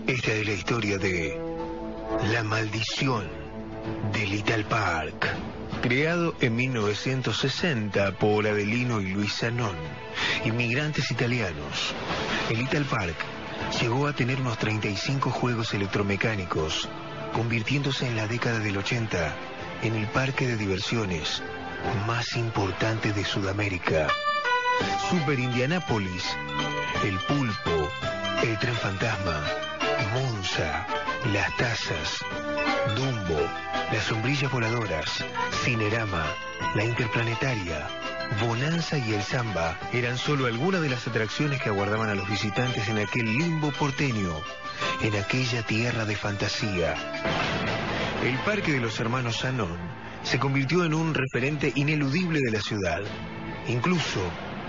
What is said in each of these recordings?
Esta es la historia de La Maldición de Little Park. Creado en 1960 por Adelino y Luis Zanón, inmigrantes italianos, el Little Park llegó a tener unos 35 juegos electromecánicos, convirtiéndose en la década del 80 en el parque de diversiones más importante de Sudamérica. Super Indianápolis, El Pulpo, El Tren Fantasma, Monza, Las Tazas, Dumbo, Las Sombrillas Voladoras, Cinerama, La Interplanetaria, Bonanza y El Samba eran solo algunas de las atracciones que aguardaban a los visitantes en aquel limbo porteño, en aquella tierra de fantasía. El Parque de los Hermanos Zanón se convirtió en un referente ineludible de la ciudad. Incluso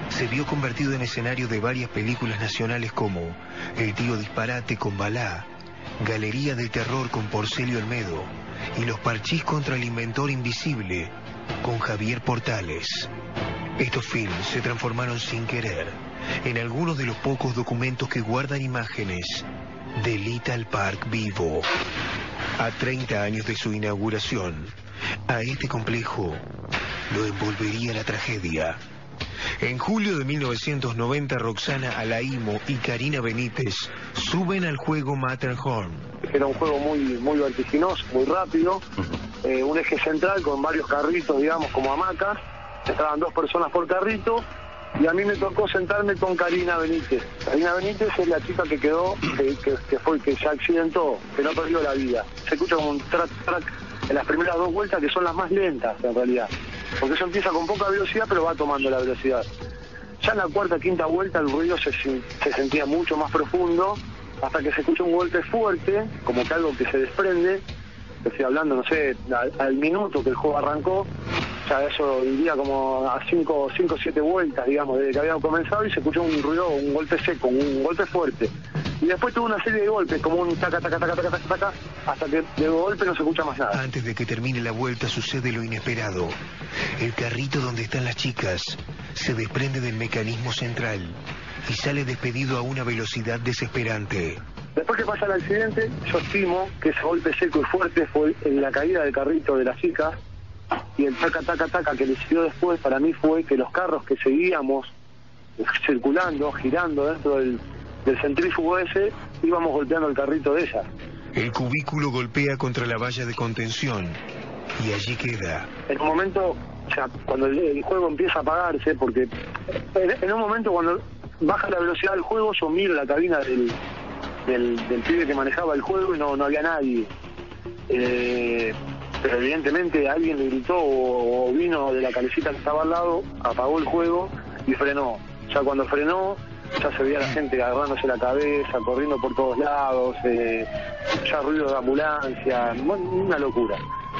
se vio convertido en escenario de varias películas nacionales como El Tío Disparate con Balá, Galería del Terror con Porcelio Olmedo y Los Parchís contra el Inventor Invisible con Javier Portales. Estos films se transformaron sin querer en algunos de los pocos documentos que guardan imágenes de Little Park vivo. A 30 años de su inauguración, a este complejo lo envolvería la tragedia. En julio de 1990, Roxana Alaimo y Karina Benítez suben al juego Matterhorn. Era un juego muy vertiginoso, muy rápido, un eje central con varios carritos, digamos, como hamacas. Estaban 2 personas por carrito y a mí me tocó sentarme con Karina Benítez. Karina Benítez es la chica que quedó, que se accidentó, que no perdió la vida. Se escucha como un track en las primeras 2 vueltas, que son las más lentas en realidad. Porque eso empieza con poca velocidad, pero va tomando la velocidad. Ya en la 4ª, 5ª vuelta el ruido se sentía mucho más profundo, hasta que se escucha un golpe fuerte, como que algo que se desprende. Estoy hablando, no sé, al minuto que el juego arrancó, ya eso iría como a 5 o 7 vueltas, digamos, desde que habíamos comenzado, y se escuchó un ruido, un golpe seco, un golpe fuerte. Y después tuvo una serie de golpes, como un taca, hasta que de golpe no se escucha más nada. Antes de que termine la vuelta sucede lo inesperado. El carrito donde están las chicas se desprende del mecanismo central y sale despedido a una velocidad desesperante. Después que pasa el accidente, yo estimo que ese golpe seco y fuerte fue en la caída del carrito de las chicas, y el taca que le siguió después para mí fue que los carros que seguíamos circulando, girando dentro del centrífugo ese, íbamos golpeando el carrito de ella. El cubículo golpea contra la valla de contención y allí queda. En un momento, o sea, cuando el juego empieza a apagarse, porque en un momento cuando baja la velocidad del juego, yo miro la cabina del pibe que manejaba el juego y no había nadie. Pero evidentemente alguien le gritó o vino de la calecita que estaba al lado, apagó el juego y frenó. Ya cuando frenó, ya se veía la gente agarrándose la cabeza, corriendo por todos lados, ya ruido de ambulancia, una locura.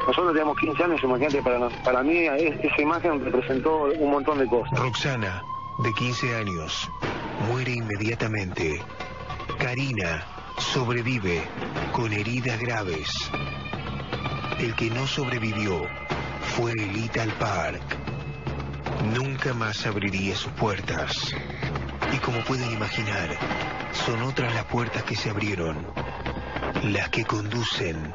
Nosotros teníamos 15 años, imagínate, para mí esa imagen representó un montón de cosas. Roxana, de 15 años, muere inmediatamente. Karina sobrevive con heridas graves. El que no sobrevivió fue el Little Park. Nunca más abriría sus puertas. Y como pueden imaginar, son otras las puertas que se abrieron, las que conducen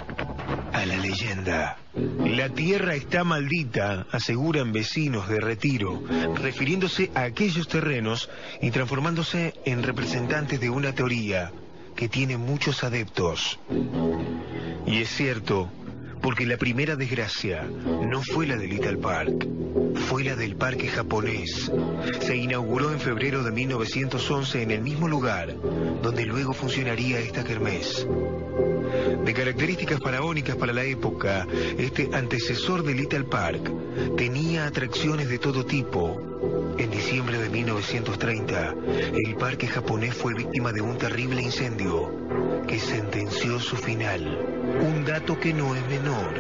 a la leyenda. La tierra está maldita, aseguran vecinos de Retiro, refiriéndose a aquellos terrenos y transformándose en representantes de una teoría que tiene muchos adeptos. Y es cierto, porque la primera desgracia no fue la de Little Park, fue la del parque japonés. Se inauguró en febrero de 1911 en el mismo lugar donde luego funcionaría esta kermés. De características faraónicas para la época, este antecesor de Little Park tenía atracciones de todo tipo. En diciembre de 1930, el parque japonés fue víctima de un terrible incendio que sentenció su final. Un dato que no es menor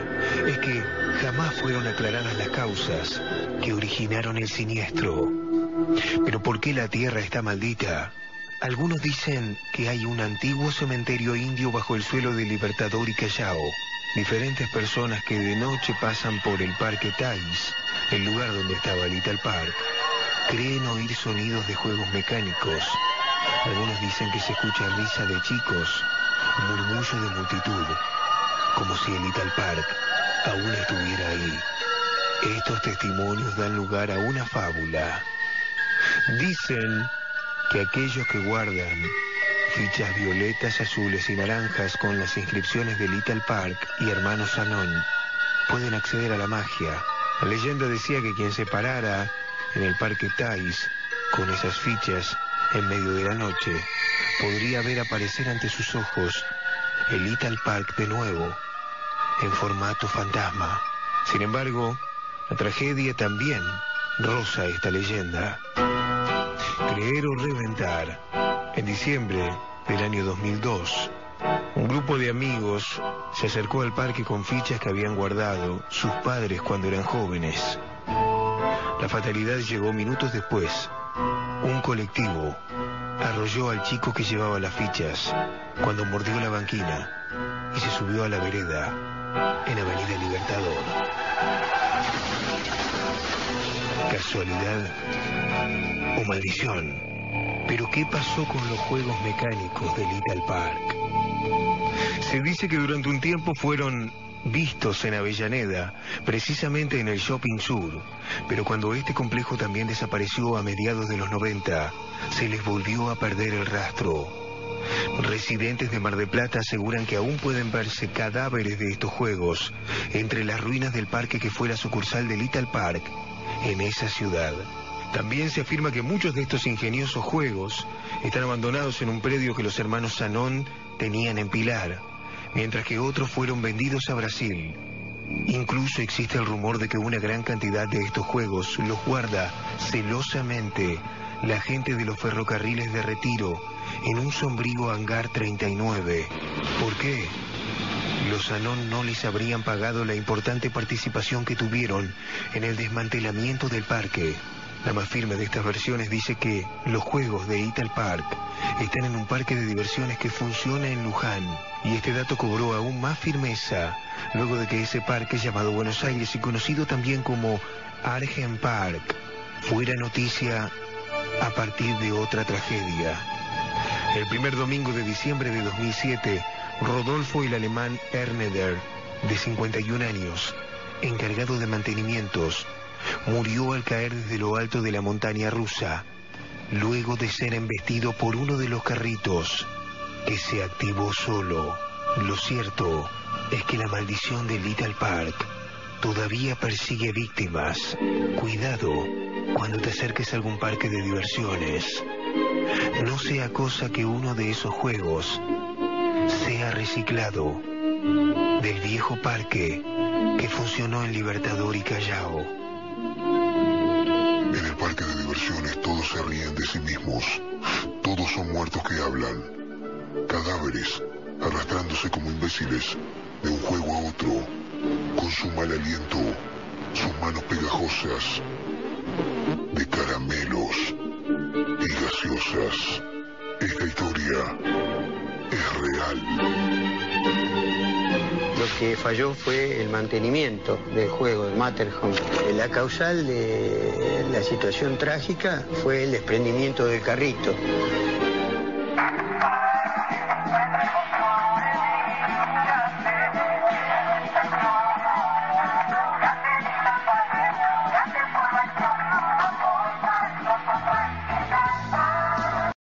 es que jamás fueron aclaradas las causas que originaron el siniestro. Pero ¿por qué la tierra está maldita? Algunos dicen que hay un antiguo cementerio indio bajo el suelo de Libertador y Callao. Diferentes personas que de noche pasan por el Parque Thais, el lugar donde estaba Little Park, creen oír sonidos de juegos mecánicos. Algunos dicen que se escucha risa de chicos Murmullo de multitud, como si el Little Park aún estuviera ahí. Estos testimonios dan lugar a una fábula. Dicen que aquellos que guardan fichas violetas, azules y naranjas con las inscripciones de Little Park y Hermanos Sanón pueden acceder a la magia. La leyenda decía que quien se parara en el Parque Thais con esas fichas en medio de la noche podría ver aparecer ante sus ojos el Little Park de nuevo, en formato fantasma. Sin embargo, la tragedia también roza esta leyenda. Creer o reventar. En diciembre del año 2002, un grupo de amigos se acercó al parque con fichas que habían guardado sus padres cuando eran jóvenes. La fatalidad llegó minutos después. Un colectivo arrolló al chico que llevaba las fichas cuando mordió la banquina y se subió a la vereda en Avenida Libertador. ¿Casualidad o maldición? ¿Pero qué pasó con los juegos mecánicos de Little Park? Se dice que durante un tiempo fueron vistos en Avellaneda, precisamente en el Shopping Sur, pero cuando este complejo también desapareció a mediados de los 90, se les volvió a perder el rastro. Residentes de Mar del Plata aseguran que aún pueden verse cadáveres de estos juegos entre las ruinas del parque que fue la sucursal de Little Park en esa ciudad. También se afirma que muchos de estos ingeniosos juegos están abandonados en un predio que los hermanos Sanón tenían en Pilar, mientras que otros fueron vendidos a Brasil. Incluso existe el rumor de que una gran cantidad de estos juegos los guarda celosamente la gente de los ferrocarriles de Retiro en un sombrío hangar 39. ¿Por qué? Los Sanón no les habrían pagado la importante participación que tuvieron en el desmantelamiento del parque. La más firme de estas versiones dice que los juegos de Little Park están en un parque de diversiones que funciona en Luján, y este dato cobró aún más firmeza luego de que ese parque, llamado Buenos Aires y conocido también como Argen Park, fuera noticia a partir de otra tragedia. El primer domingo de diciembre de 2007, Rodolfo, el alemán Erneder, de 51 años, encargado de mantenimientos, murió al caer desde lo alto de la montaña rusa, luego de ser embestido por uno de los carritos, que se activó solo. Lo cierto es que la maldición de Little Park todavía persigue víctimas. Cuidado cuando te acerques a algún parque de diversiones. No sea cosa que uno de esos juegos sea reciclado del viejo parque que funcionó en Libertador y Callao. En el parque de diversiones todos se ríen de sí mismos. Todos son muertos que hablan. Cadáveres arrastrándose como imbéciles de un juego a otro, con su mal aliento, sus manos pegajosas, de caramelos y gaseosas. Esta historia es real. Lo que falló fue el mantenimiento del juego, el Matterhorn. La causal de la situación trágica fue el desprendimiento del carrito.